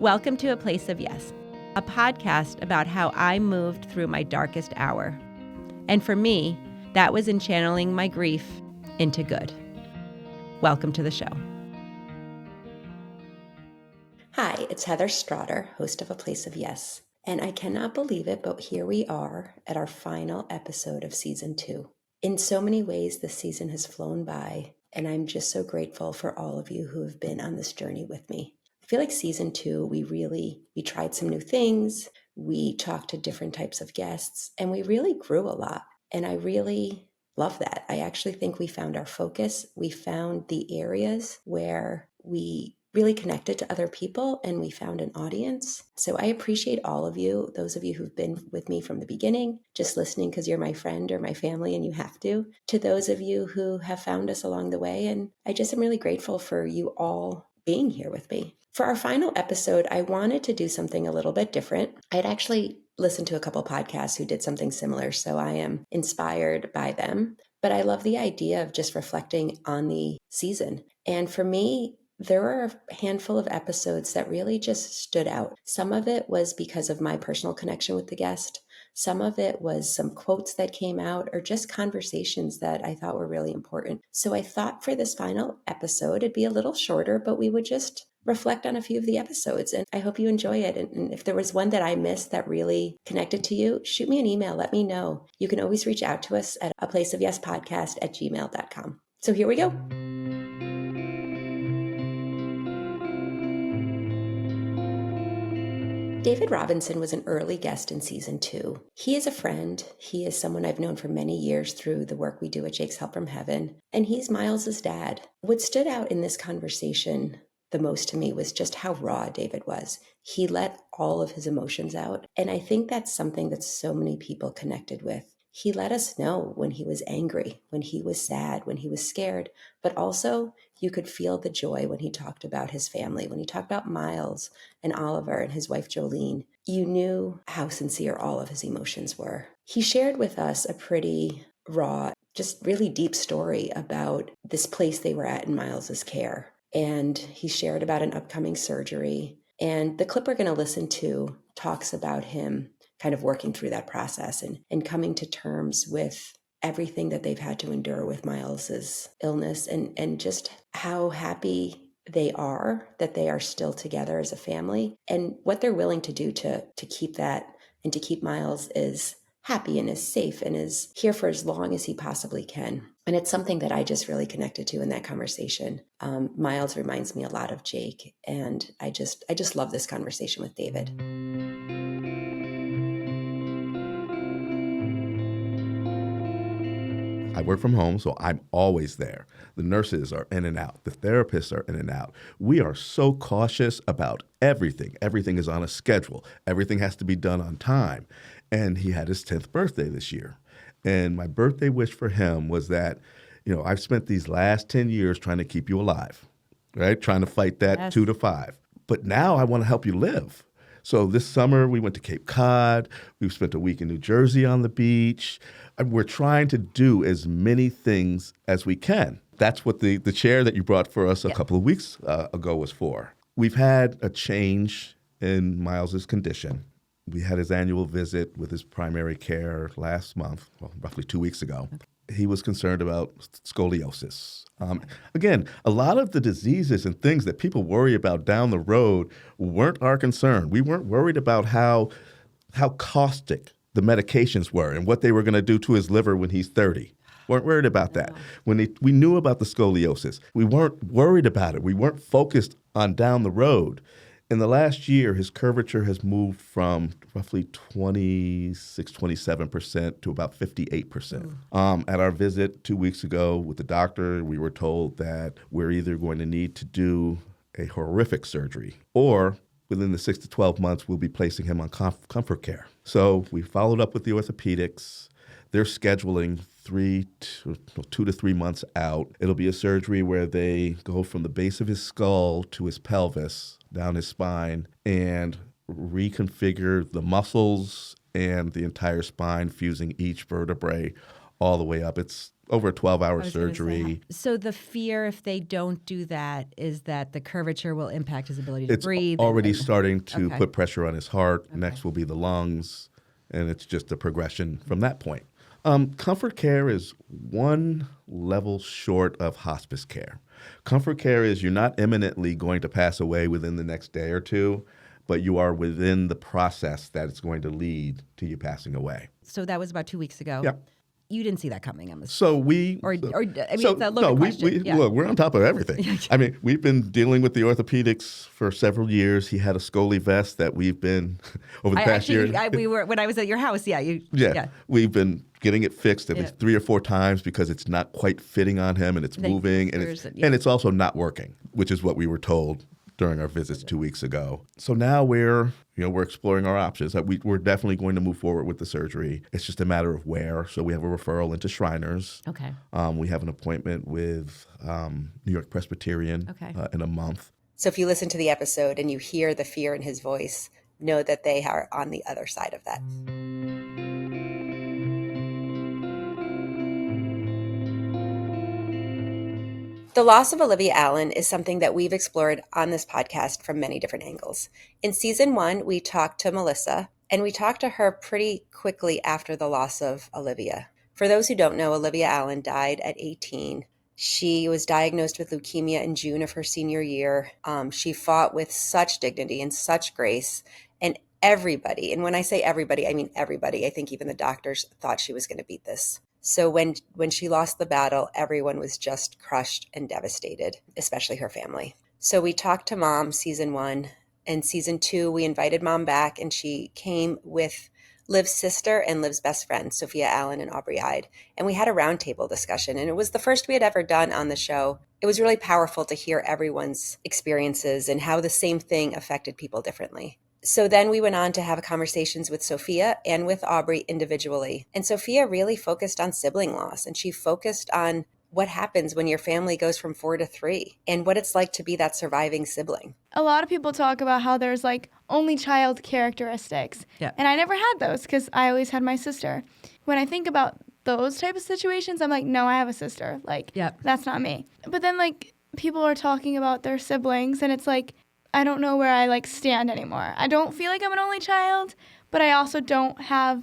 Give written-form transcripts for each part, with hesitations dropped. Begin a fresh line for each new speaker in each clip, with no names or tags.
Welcome to A Place of Yes, a podcast about how I moved through my darkest hour. And for me, that was in channeling my grief into good. Welcome to the show.
Hi, it's Heather Straughter, host of A Place of Yes. And I cannot believe it, but here we are at our final episode of season 2. In so many ways, this season has flown by, and I'm just so grateful for all of you who have been on this journey with me. I feel like season 2, we tried some new things, we talked to different types of guests, and we really grew a lot. And I really love that. I actually think we found our focus. We found the areas where we really connected to other people and we found an audience. So I appreciate all of you, those of you who've been with me from the beginning, just listening because you're my friend or my family and you have to those of you who have found us along the way. And I just am really grateful for you all being here with me. For our final episode, I wanted to do something a little bit different. I'd actually listened to a couple podcasts who did something similar, so I am inspired by them. But I love the idea of just reflecting on the season. And for me, there were a handful of episodes that really just stood out. Some of it was because of my personal connection with the guest. Some of it was some quotes that came out or just conversations that I thought were really important. So I thought for this final episode, it'd be a little shorter, but we would just reflect on a few of the episodes. And I hope you enjoy it. And if there was one that I missed that really connected to you, shoot me an email. Let me know. You can always reach out to us at aplaceofyespodcast@gmail.com. So here we go. David Robinson was an early guest in season 2. He is a friend. He is someone I've known for many years through the work we do at Jake's Help from Heaven, and he's Miles's dad. What stood out in this conversation the most to me was just how raw David was. He let all of his emotions out, and I think that's something that so many people connected with. He let us know when he was angry, when he was sad, when he was scared, but also you could feel the joy when he talked about his family, when he talked about Miles and Oliver and his wife Jolene. You knew how sincere all of his emotions were. He shared with us a pretty raw, just really deep story about this place they were at in Miles's care. And he shared about an upcoming surgery. And the clip we're going to listen to talks about him kind of working through that process and coming to terms with everything that they've had to endure with Miles's illness and just how happy they are that they are still together as a family and what they're willing to do to keep that and to keep Miles is happy and is safe and is here for as long as he possibly can. And it's something that I just really connected to in that conversation. Miles reminds me a lot of Jake, and I just love this conversation with David.
I work from home, so I'm always there. The nurses are in and out. The therapists are in and out. We are so cautious about everything. Everything is on a schedule. Everything has to be done on time. And he had his 10th birthday this year. And my birthday wish for him was that, I've spent these last 10 years trying to keep you alive, right? Trying to fight that 2 to 5. But now I want to help you live. So this summer, we went to Cape Cod. We've spent a week in New Jersey on the beach. And we're trying to do as many things as we can. That's what the chair that you brought for us a couple of weeks ago was for. We've had a change in Miles's condition. We had his annual visit with his primary care last month, roughly 2 weeks ago. He was concerned about scoliosis. Again, a lot of the diseases and things that people worry about down the road weren't our concern. We weren't worried about how caustic the medications were and what they were going to do to his liver when he's 30. Weren't worried about that. When we knew about the scoliosis, we weren't worried about it. We weren't focused on down the road. In the last year, his curvature has moved from roughly 26, 27% to about 58%. At our visit 2 weeks ago with the doctor, we were told that we're either going to need to do a horrific surgery or within the 6 to 12 months, we'll be placing him on comfort care. So we followed up with the orthopedics. They're scheduling 2 to 3 months out. It'll be a surgery where they go from the base of his skull to his pelvis, down his spine, and reconfigure the muscles and the entire spine, fusing each vertebrae all the way up. It's over a 12-hour
I was gonna say,
surgery.
so the fear if they don't do that is that the curvature will impact his ability to
It's
breathe.
already starting to
Okay.
put pressure on his heart. Next will be the lungs, and it's just a progression from that point. Comfort care is one level short of hospice care. Comfort care is you're not imminently going to pass away within the next day or two, but you are within the process that it's going to lead to you passing away.
So that was about 2 weeks ago.
Yeah.
You didn't see that coming, I'm assuming.
So we,
Or I mean, it's a loaded
no,
question. Yeah.
look, we're on top of everything. I mean, we've been dealing with the orthopedics for several years. He had a Scully vest that we've been over the past year.
When I was at your house,
We've been getting it fixed at least 3 or 4 times because it's not quite fitting on him and it's moving and it's also not working, which is what we were told during our visits 2 weeks ago. So now we're exploring our options. We're definitely going to move forward with the surgery. It's just a matter of where. So we have a referral into Shriners.
Okay.
We have an appointment with New York Presbyterian in a month.
So if you listen to the episode and you hear the fear in his voice, know that they are on the other side of that. The loss of Olivia Allen is something that we've explored on this podcast from many different angles. In season 1, we talked to Melissa, and we talked to her pretty quickly after the loss of Olivia. For those who don't know, Olivia Allen died at 18. She was diagnosed with leukemia in June of her senior year. She fought with such dignity and such grace, and everybody, and when I say everybody, I mean everybody, I think even the doctors thought she was going to beat this. So when she lost the battle, everyone was just crushed and devastated, especially her family. So we talked to Mom season 1, and season 2, we invited Mom back, and she came with Liv's sister and Liv's best friend, Sophia Allen and Aubrey Ide. And we had a roundtable discussion, and it was the first we had ever done on the show. It was really powerful to hear everyone's experiences and how the same thing affected people differently. So then we went on to have conversations with Sophia and with Aubrey individually. And Sophia really focused on sibling loss, and she focused on what happens when your family goes from 4 to 3 and what it's like to be that surviving sibling.
A lot of people talk about how there's like only child characteristics.
Yeah.
And I never had those because I always had my sister. When I think about those type of situations, I'm like, no, I have a sister. Like, that's not me. But then like people are talking about their siblings, and it's like, I don't know where I like stand anymore. I don't feel like I'm an only child, but I also don't have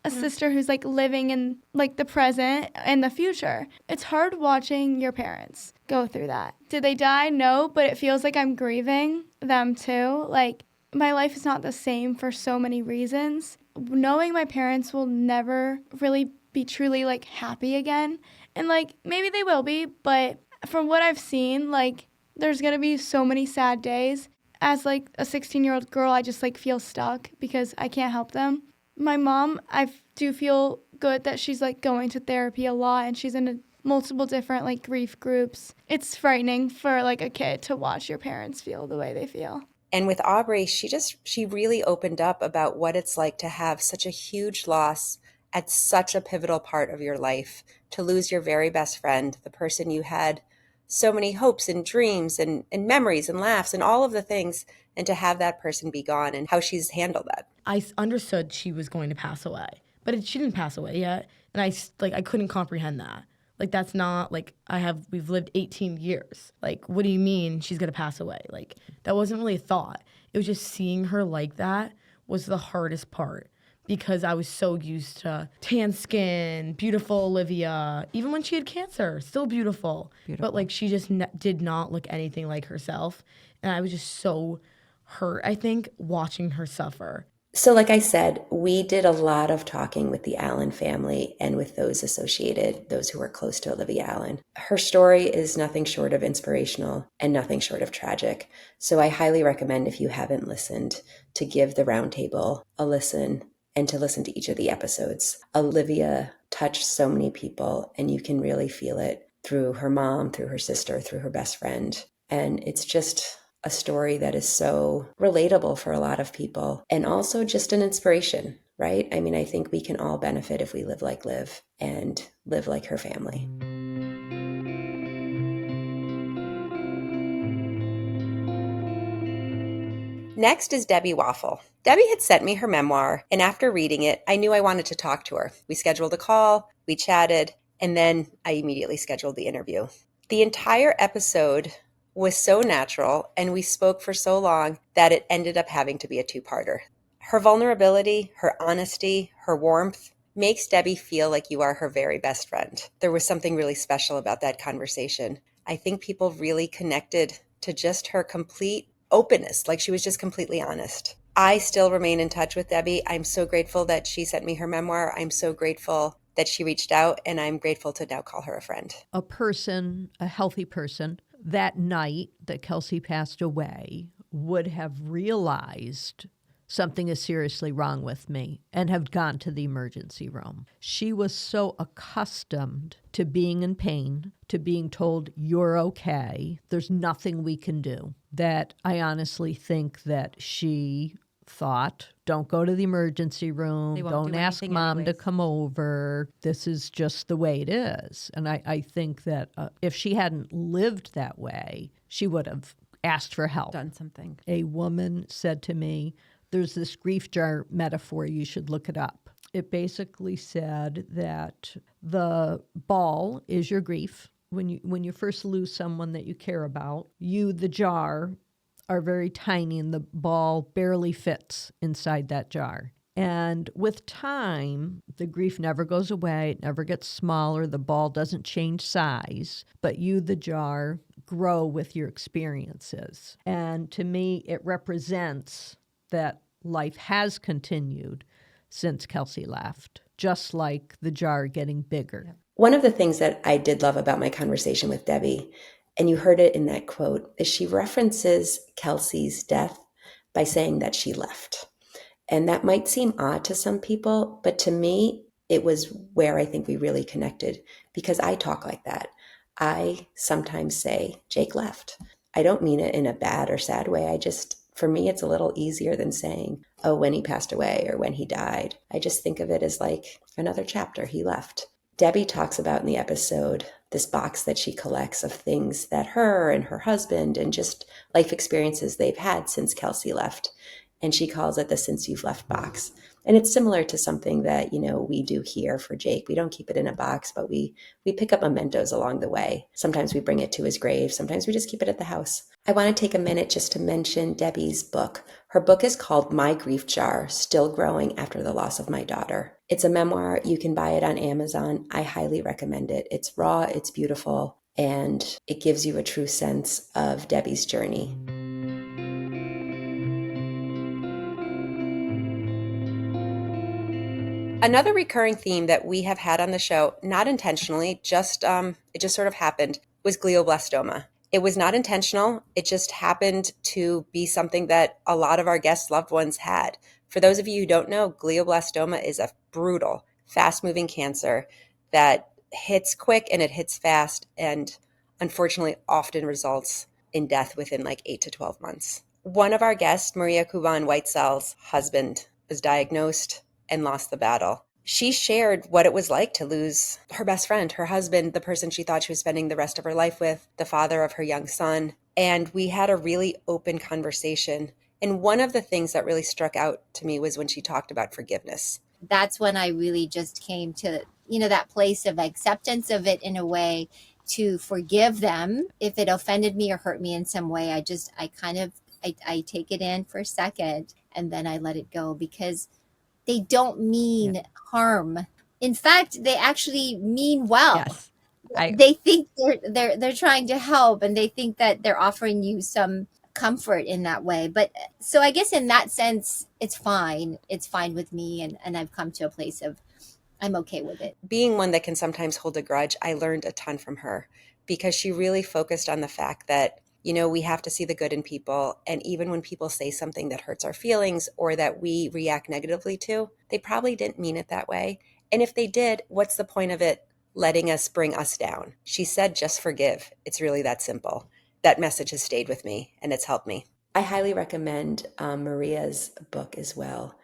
a sister who's like living in like the present and the future. It's hard watching your parents go through that. Did they die? No, but it feels like I'm grieving them too. Like my life is not the same for so many reasons. Knowing my parents will never really be truly like happy again. And like maybe they will be, but from what I've seen, like there's going to be so many sad days. As like a 16-year-old girl, I just like feel stuck because I can't help them. My mom, I do feel good that she's like going to therapy a lot, and she's in multiple different like grief groups. It's frightening for like a kid to watch your parents feel the way they feel.
And with Aubrey, she really opened up about what it's like to have such a huge loss at such a pivotal part of your life, to lose your very best friend, the person you had so many hopes and dreams and memories and laughs and all of the things, and to have that person be gone and how she's handled that.
I understood she was going to pass away, but she didn't pass away yet. And I couldn't comprehend that. Like, that's not like we've lived 18 years. Like, what do you mean she's going to pass away? Like, that wasn't really a thought. It was just seeing her like that was the hardest part, because I was so used to tan skin, beautiful Olivia. Even when she had cancer, still beautiful. But like she just did not look anything like herself. And I was just so hurt, I think, watching her suffer.
So like I said, we did a lot of talking with the Allen family and with those associated, those who were close to Olivia Allen. Her story is nothing short of inspirational and nothing short of tragic. So I highly recommend, if you haven't listened, to give the roundtable a listen and to listen to each of the episodes. Olivia touched so many people, and you can really feel it through her mom, through her sister, through her best friend. And it's just a story that is so relatable for a lot of people, and also just an inspiration, right? I mean, I think we can all benefit if we live like Liv and live like her family. Next is Debbie Waffle. Debbie had sent me her memoir, and after reading it, I knew I wanted to talk to her. We scheduled a call, we chatted, And then I immediately scheduled the interview. The entire episode was so natural, and we spoke for so long that it ended up having to be a two-parter. Her vulnerability, her honesty, her warmth makes Debbie feel like you are her very best friend. There was something really special about that conversation. I think people really connected to just her complete openness, like she was just completely honest. I still remain in touch with Debbie. I'm so grateful that she sent me her memoir. I'm so grateful that she reached out, and I'm grateful to now call her a friend.
A person, a healthy person, that night that Kelsey passed away would have realized something is seriously wrong with me and have gone to the emergency room. She was so accustomed to being in pain, to being told, you're okay, there's nothing we can do, that I honestly think that she thought, don't go to the emergency room, don't ask mom to come over. This is just the way it is. And I think that if she hadn't lived that way, she would have asked for help.
Done something.
A woman said to me, there's this grief jar metaphor, you should look it up. It basically said that the ball is your grief. When you first lose someone that you care about, you, the jar, are very tiny and the ball barely fits inside that jar. And with time, the grief never goes away, it never gets smaller, the ball doesn't change size, but you, the jar, grow with your experiences. And to me, it represents that life has continued since Kelsey left, just like the jar getting bigger.
One of the things that I did love about my conversation with Debbie, and you heard it in that quote, is she references Kelsey's death by saying that she left. And that might seem odd to some people, but to me, it was where I think we really connected, because I talk like that. I sometimes say, Jake left. I don't mean it in a bad or sad way. For me, it's a little easier than saying, oh, when he passed away or when he died. I just think of it as like another chapter. He left. Debbie talks about in the episode this box that she collects of things that her and her husband and just life experiences they've had since Kelsey left. And she calls it the Since You've Left box. And it's similar to something that, we do here for Jake. We don't keep it in a box, but we pick up mementos along the way. Sometimes we bring it to his grave. Sometimes we just keep it at the house. I want to take a minute just to mention Debbie's book. Her book is called My Grief Jar, Still Growing After the Loss of My Daughter. It's a memoir. You can buy it on Amazon. I highly recommend it. It's raw, it's beautiful, and it gives you a true sense of Debbie's journey. Another recurring theme that we have had on the show, not intentionally, it just sort of happened, was glioblastoma. It was not intentional. It just happened to be something that a lot of our guests' loved ones had. For those of you who don't know, glioblastoma is a brutal, fast-moving cancer that hits quick and it hits fast and unfortunately often results in death within like 8 to 12 months. One of our guests, Maria Kuban-Whitesell's husband, was diagnosed and lost the battle. She shared what it was like to lose her best friend, her husband, the person she thought she was spending the rest of her life with, the father of her young son. And we had a really open conversation. And one of the things that really struck out to me was when she talked about forgiveness.
That's when I really just came to, that place of acceptance of it in a way, to forgive them. If it offended me or hurt me in some way, I take it in for a second and then I let it go, because they don't mean harm. In fact, they actually mean well.
Yes.
They think they're trying to help, and they think that they're offering you some comfort in that way. But so I guess in that sense, it's fine. It's fine with me, and I've come to a place of I'm okay with it.
Being one that can sometimes hold a grudge, I learned a ton from her, because she really focused on the fact that we have to see the good in people. And even when people say something that hurts our feelings or that we react negatively to, they probably didn't mean it that way. And if they did, what's the point of it letting us bring us down? She said, just forgive. It's really that simple. That message has stayed with me and it's helped me. I highly recommend Maria's book as well.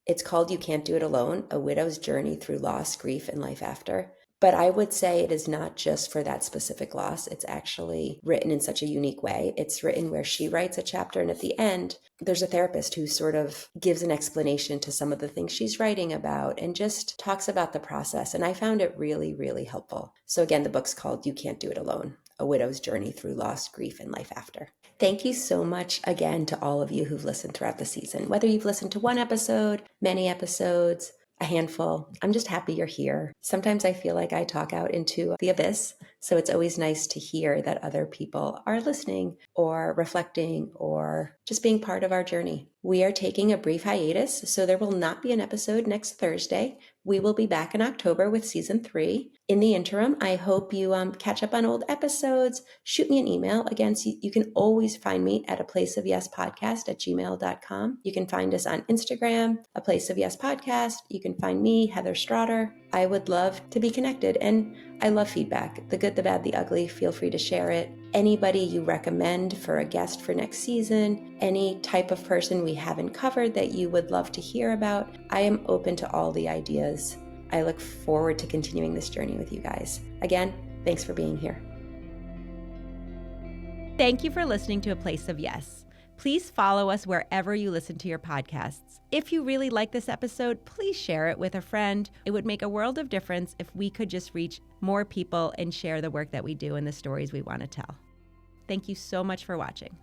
It's called You Can't Do It Alone, A Widow's Journey Through Loss, Grief, and Life After. But I would say it is not just for that specific loss. It's actually written in such a unique way. It's written where she writes a chapter, and at the end, there's a therapist who sort of gives an explanation to some of the things she's writing about and just talks about the process. And I found it really, really helpful. So again, the book's called You Can't Do It Alone: A Widow's Journey Through Loss, Grief, and Life After. Thank you so much again to all of you who've listened throughout the season. Whether you've listened to one episode, many episodes, a handful, I'm just happy you're here. Sometimes I feel like I talk out into the abyss, so it's always nice to hear that other people are listening or reflecting or just being part of our journey. We are taking a brief hiatus, so there will not be an episode next Thursday. We will be back in October with season 3. In the interim, I hope you catch up on old episodes. Shoot me an email. Again, so you can always find me at aplaceofyespodcast@gmail.com. You can find us on Instagram, A Place of Yes Podcast. You can find me, Heather Straughter. I would love to be connected, and I love feedback. The good, the bad, the ugly. Feel free to share it. Anybody you recommend for a guest for next season, any type of person we haven't covered that you would love to hear about, I am open to all the ideas. I look forward to continuing this journey with you guys. Again, thanks for being here.
Thank you for listening to A Place of Yes. Please follow us wherever you listen to your podcasts. If you really like this episode, please share it with a friend. It would make a world of difference if we could just reach more people and share the work that we do and the stories we want to tell. Thank you so much for watching.